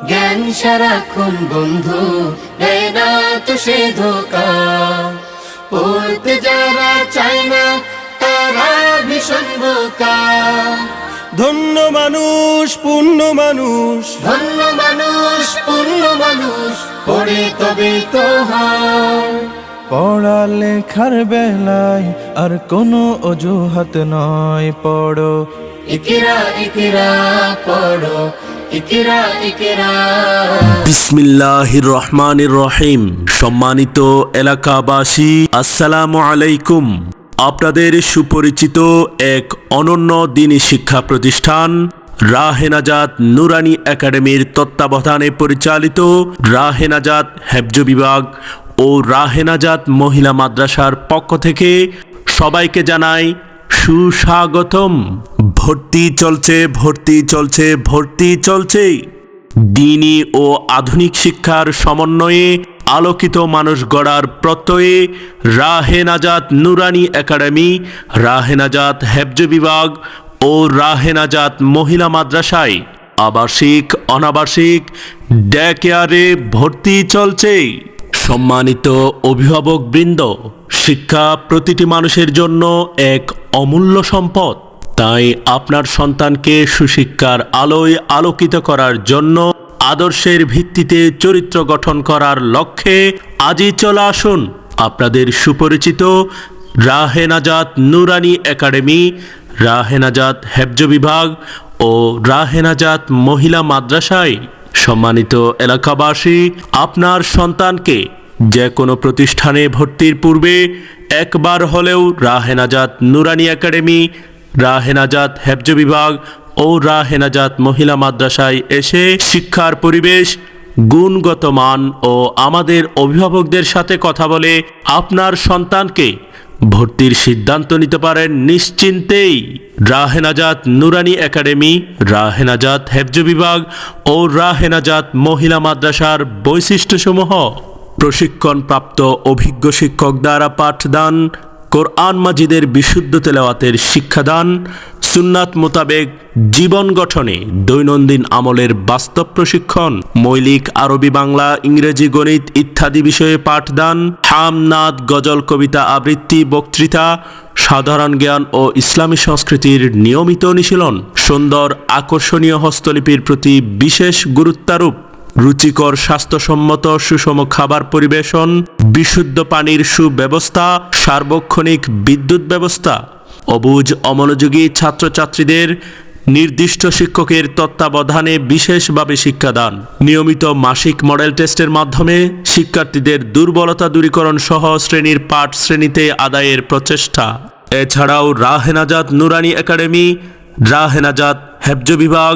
জ্ঞান সারাক্ষণ বন্ধু, দেয় না তো সে ধোকা। পড়তে যারা চায় না তারা ভীষণ বোকা। ধন্য মানুষ পুণ্য মানুষ, ধন্য মানুষ পুণ্য মানুষ, পড়ে তবে তো হয়। পড়ালেখার বেলায় আর কোনো অজুহাত নয়, পড়ো ইকরা ইকরা পড়ো, ইকরা ইকরা। বিসমিল্লাহির রহমানির রহিম। সম্মানিত এলাকাবাসী, আসসালামু আলাইকুম। আপনাদের সুপরিচিত এক অনন্য দ্বীনী শিক্ষা প্রতিষ্ঠান রাহে নাজাত নুরানী একাডেমির তত্ত্বাবধানে পরিচালিত রাহে নাজাত হেফজ বিভাগ ও রাহে নাজাত মহিলা মাদ্রাসার পক্ষ থেকে সবাইকে জানাই সুস্বাগতম। ভর্তি চলছে, ভর্তি চলছে, ভর্তি চলছে। দ্বীনী ও আধুনিক শিক্ষার সমন্বয়ে আলোকিত মানুষ গড়ার প্রত্যয়ে রাহে নাজাত নুরানী একাডেমি, রাহে নাজাত হেফজ বিভাগ ও রাহে নাজাত মহিলা মাদ্রাসায় আবাসিক অনাবাসিক ডে কেয়ারে ভর্তি চলছে। সম্মানিত অভিভাবকবৃন্দ, শিক্ষা প্রতিটি মানুষের জন্য এক অমূল্য সম্পদ। তাই আপনার সন্তানকে সুশিক্ষার আলোয় আলোকিত করার জন্য আদর্শের ভিত্তিতে চরিত্র গঠন করার লক্ষ্যে আজই চলে আসুন আপনাদের সুপরিচিত রাহে নাজাত নুরানী একাডেমি, রাহে নাজাত হেফজ বিভাগ ও রাহে নাজাত মহিলা মাদ্রাসায়। সম্মানিত এলাকাবাসী, আপনার সন্তানকে যে কোনো প্রতিষ্ঠানে ভর্তির পূর্বে একবার হলেও রাহে নাজাত নুরানী একাডেমি, রাহে নাজাত হেফজ বিভাগ ও রাহে নাজাত মহিলা মাদ্রাসায় এসে শিক্ষার পরিবেশ, গুণগত মান ও আমাদের অভিভাবকদের সাথে কথা বলে আপনার সন্তানকে ভর্তির সিদ্ধান্ত নিতে পারেন নিশ্চিন্তেই। রাহে নাজাত নুরানী একাডেমি, রাহে নাজাত হেফজ বিভাগ ও রাহে নাজাত মহিলা মাদ্রাসার বৈশিষ্ট্যসমূহ: প্রশিক্ষণপ্রাপ্ত অভিজ্ঞ শিক্ষক দ্বারা পাঠদান, কোরআন মাজিদের বিশুদ্ধ তেলাওয়াতের শিক্ষাদান, সুন্নাত মোতাবেক জীবন গঠনে দৈনন্দিন আমলের বাস্তব প্রশিক্ষণ, মৌলিক আরবি বাংলা ইংরেজি গণিত ইত্যাদি বিষয়ে পাঠদান, হামনাদ গজল কবিতা আবৃত্তি বক্তৃতা, সাধারণ জ্ঞান ও ইসলামী সংস্কৃতির নিয়মিত অনুশীলন, সুন্দর আকর্ষণীয় হস্তলিপির প্রতি বিশেষ গুরুত্বারোপ, রুচিকর স্বাস্থ্যসম্মত সুষম খাবার পরিবেশন, বিশুদ্ধ পানির সুব্যবস্থা, সার্বক্ষণিক বিদ্যুৎ ব্যবস্থা, অবুঝ অমনোযোগী ছাত্রছাত্রীদের নির্দিষ্ট শিক্ষকের তত্ত্বাবধানে বিশেষভাবে শিক্ষাদান, নিয়মিত মাসিক মডেল টেস্টের মাধ্যমে শিক্ষার্থীদের দুর্বলতা দূরীকরণ সহ শ্রেণীর পাঠ শ্রেণীতে আদায়ের প্রচেষ্টা। এছাড়াও রাহে নাজাত নুরানী একাডেমি, রাহে নাজাত হেফজ বিভাগ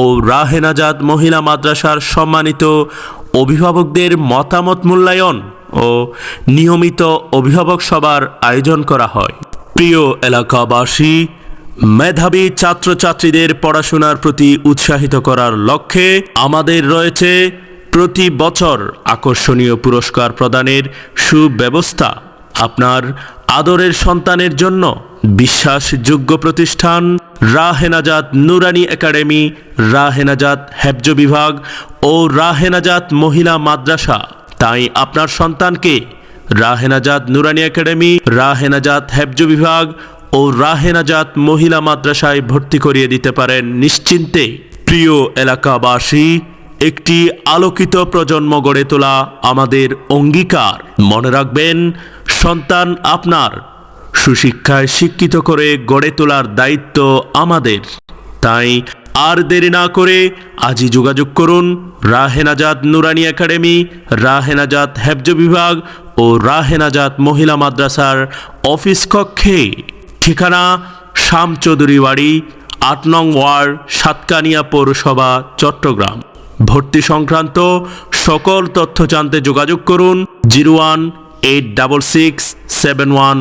ও রাহে নাজাত মহিলা মাদ্রাসার সম্মানিত অভিভাবকদের মতামত মূল্যায়ন ও নিয়মিত অভিভাবক সভার আয়োজন করা হয়। প্রিয় এলাকাবাসী, মেধাবী ছাত্রছাত্রীদের পড়াশোনার প্রতি উৎসাহিত করার লক্ষ্যে আমাদের রয়েছে প্রতি বছর আকর্ষণীয় পুরস্কার প্রদানের সুব্যবস্থা। আপনার আদরের সন্তানের জন্য বিশ্বাসযোগ্য প্রতিষ্ঠান রাহে নাজাত নুরানী একাডেমি, রাহে নাজাত হেফজ বিভাগ ও রাহে নাজাত মহিলা মাদ্রাসা। তাই আপনার সন্তানকে রাহে নাজাত নুরানী একাডেমি, রাহে নাজাত হেফজ বিভাগ ও রাহে নাজাত মহিলা মাদ্রাসায় ভর্তি করিয়ে দিতে পারেন নিশ্চিন্তে। প্রিয় এলাকাবাসী, একটি আলোকিত প্রজন্ম গড়ে তোলা আমাদের অঙ্গীকার। মনে রাখবেন, সন্তান আপনার, সুশিক্ষায় শিক্ষিত করে গড়ে তোলার দায়িত্ব আমাদের। তাই আর দেরি না করে আজই যোগাযোগ করুন রাহে নাজাত নুরানী একাডেমি, রাহে নাজাত হেফজ বিভাগ ও রাহে নাজাত মহিলা মাদ্রাসার অফিস কক্ষে। ঠিকানা: শাম চৌধুরী বাড়ি, ৮ নং ওয়ার্ড, সাতকানিয়া পৌরসভা, চট্টগ্রাম। ভর্তি সংক্রান্ত সকল তথ্য জানতে যোগাযোগ করুন 018667